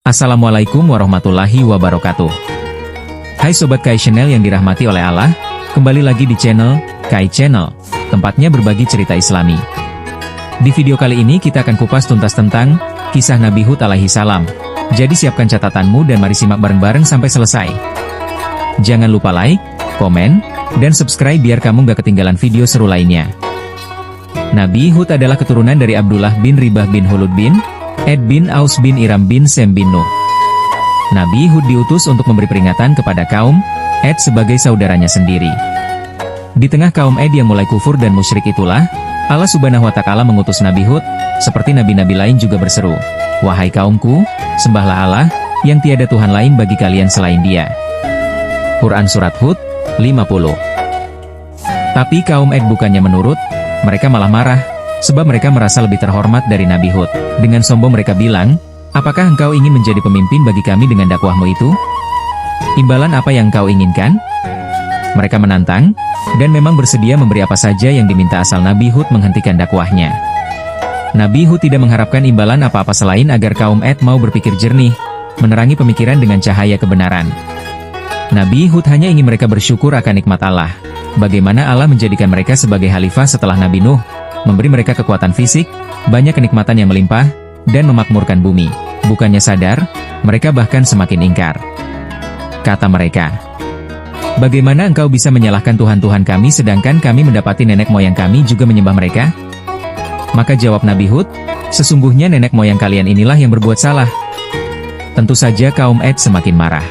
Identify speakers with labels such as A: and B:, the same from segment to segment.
A: Assalamualaikum warahmatullahi wabarakatuh. Hai Sobat Kai Channel yang dirahmati oleh Allah, kembali lagi di channel Kai Channel, tempatnya berbagi cerita Islami. Di video kali ini kita akan kupas tuntas tentang kisah Nabi Hud alaihi salam. Jadi siapkan catatanmu dan mari simak bareng-bareng sampai selesai. Jangan lupa like, komen, dan subscribe biar kamu gak ketinggalan video seru lainnya. Nabi Hud adalah keturunan dari Abdullah bin Ribah bin Hulud bin Ed bin Aus bin Iram bin Sem bin Nuh. Nabi Hud diutus untuk memberi peringatan kepada kaum Ed sebagai saudaranya sendiri. Di tengah kaum Ed yang mulai kufur dan musyrik itulah, Allah Subhanahu wa Ta'ala mengutus Nabi Hud, seperti nabi-nabi lain juga berseru, "Wahai kaumku, sembahlah Allah, yang tiada Tuhan lain bagi kalian selain Dia." Quran Surat Hud 50. Tapi kaum Ed bukannya menurut, mereka malah marah, sebab mereka merasa lebih terhormat dari Nabi Hud. Dengan sombong mereka bilang, "Apakah engkau ingin menjadi pemimpin bagi kami dengan dakwahmu itu? Imbalan apa yang engkau inginkan?" Mereka menantang, dan memang bersedia memberi apa saja yang diminta asal Nabi Hud menghentikan dakwahnya. Nabi Hud tidak mengharapkan imbalan apa-apa selain agar kaum Ed mau berpikir jernih, menerangi pemikiran dengan cahaya kebenaran. Nabi Hud hanya ingin mereka bersyukur akan nikmat Allah. Bagaimana Allah menjadikan mereka sebagai khalifah setelah Nabi Nuh, memberi mereka kekuatan fisik, banyak kenikmatan yang melimpah, dan memakmurkan bumi. Bukannya sadar, mereka bahkan semakin ingkar. Kata mereka, "Bagaimana engkau bisa menyalahkan Tuhan-Tuhan kami sedangkan kami mendapati nenek moyang kami juga menyembah mereka?" Maka jawab Nabi Hud, "Sesungguhnya nenek moyang kalian inilah yang berbuat salah." Tentu saja kaum Ed semakin marah.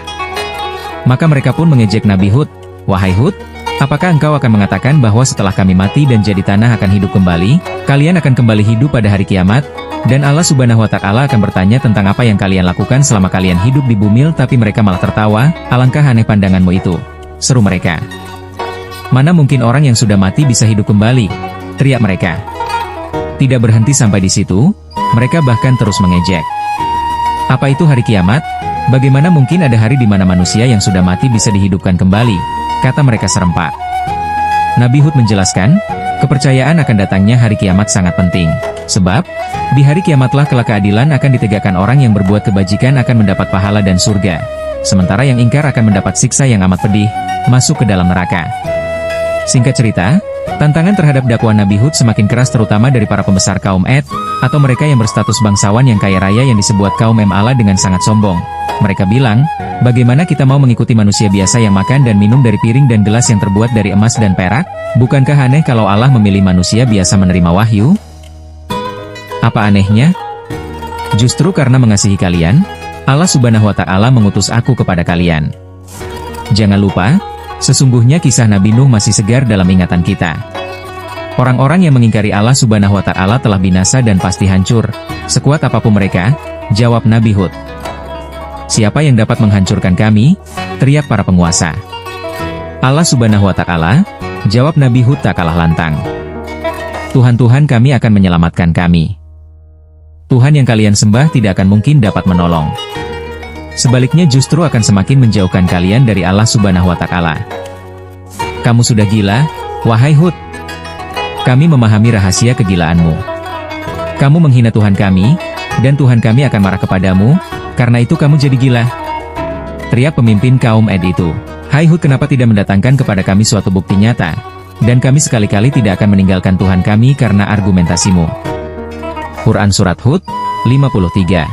A: Maka mereka pun mengejek Nabi Hud, "Wahai Hud, apakah engkau akan mengatakan bahwa setelah kami mati dan jadi tanah akan hidup kembali, kalian akan kembali hidup pada hari kiamat, dan Allah Subhanahu wa Ta'ala akan bertanya tentang apa yang kalian lakukan selama kalian hidup di bumi?" Tapi mereka malah tertawa, "Alangkah aneh pandanganmu itu," seru mereka. "Mana mungkin orang yang sudah mati bisa hidup kembali?" teriak mereka. Tidak berhenti sampai di situ, mereka bahkan terus mengejek. "Apa itu hari kiamat? Bagaimana mungkin ada hari di mana manusia yang sudah mati bisa dihidupkan kembali?" kata mereka serempak. Nabi Hud menjelaskan, kepercayaan akan datangnya hari kiamat sangat penting. Sebab, di hari kiamatlah kelak keadilan akan ditegakkan, orang yang berbuat kebajikan akan mendapat pahala dan surga. Sementara yang ingkar akan mendapat siksa yang amat pedih, masuk ke dalam neraka. Singkat cerita, tantangan terhadap dakwah Nabi Hud semakin keras terutama dari para pembesar kaum Ed, atau mereka yang berstatus bangsawan yang kaya raya yang disebut kaum Allah dengan sangat sombong. Mereka bilang, "Bagaimana kita mau mengikuti manusia biasa yang makan dan minum dari piring dan gelas yang terbuat dari emas dan perak? Bukankah aneh kalau Allah memilih manusia biasa menerima wahyu?" Apa anehnya? Justru karena mengasihi kalian, Allah Subhanahu wa Ta'ala mengutus aku kepada kalian. Jangan lupa, sesungguhnya kisah Nabi Nuh masih segar dalam ingatan kita. Orang-orang yang mengingkari Allah Subhanahu wa Ta'ala telah binasa dan pasti hancur, sekuat apapun mereka, jawab Nabi Hud. "Siapa yang dapat menghancurkan kami?" teriak para penguasa. "Allah Subhanahu wa Ta'ala," jawab Nabi Hud tak kalah lantang. "Tuhan-Tuhan kami akan menyelamatkan kami. Tuhan yang kalian sembah tidak akan mungkin dapat menolong. Sebaliknya justru akan semakin menjauhkan kalian dari Allah Subhanahu wa Ta'ala. Kamu sudah gila, wahai Hud. Kami memahami rahasia kegilaanmu. Kamu menghina Tuhan kami, dan Tuhan kami akan marah kepadamu, karena itu kamu jadi gila," teriak pemimpin kaum Ed itu. "Hai Hud, kenapa tidak mendatangkan kepada kami suatu bukti nyata? Dan kami sekali-kali tidak akan meninggalkan Tuhan kami karena argumentasimu." Quran Surat Hud 53.